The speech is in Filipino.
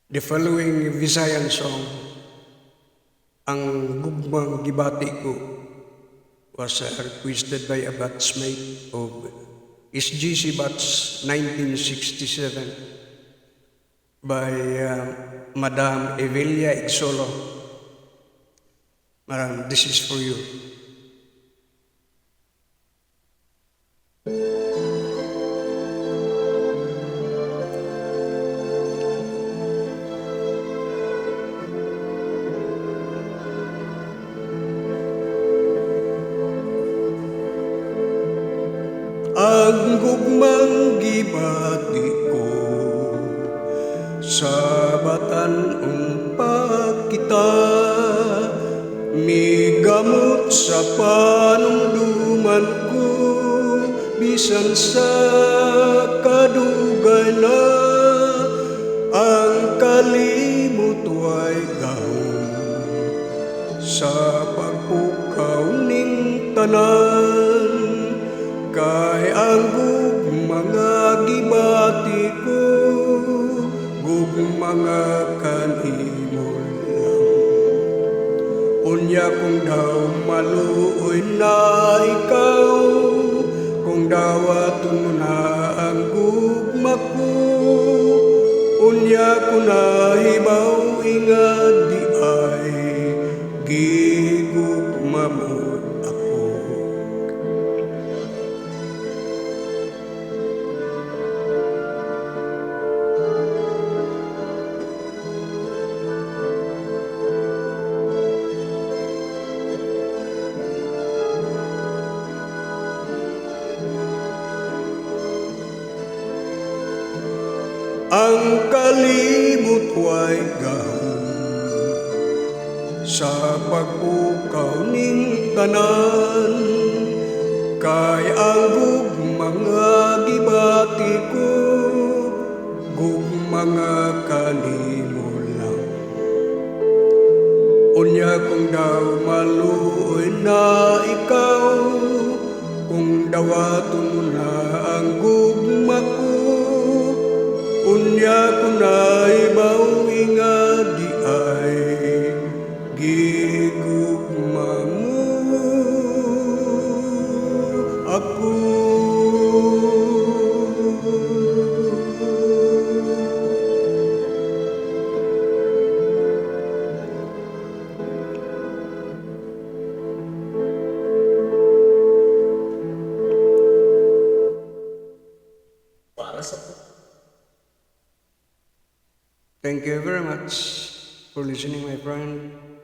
The following Visayan song, ang gugmang gibati ko, was requested by a batchmate of SGC Batch 1967 by Madam Evelia Igsolo. Madam, this is for you. Ang gugmang gibati ko sa batan-ong pagkita, migamot sa panumduman ko, bisan sa kadugay na ang kalimot way gahom sa pagpukaw ning tanan. Kay ang gugmanga gibati ko, gugmanga kanimo lang. Unya kung daw maluoy na ikaw, kung dawaton mo na ang gugma ko, unya kung nahibaw ingad di ay gigugma mo. Ang kalimot way gahom sa pagpukaw ning tanan, kay ang gugmanga gibati ko, gugmanga kanimo lang. Unya kung daw maluoy na ikaw, kung dawaton mo na ang gugma ko, unya kung naibaw ingad di ay gigugma mo ako. Para sa Thank you very much for listening, my friend.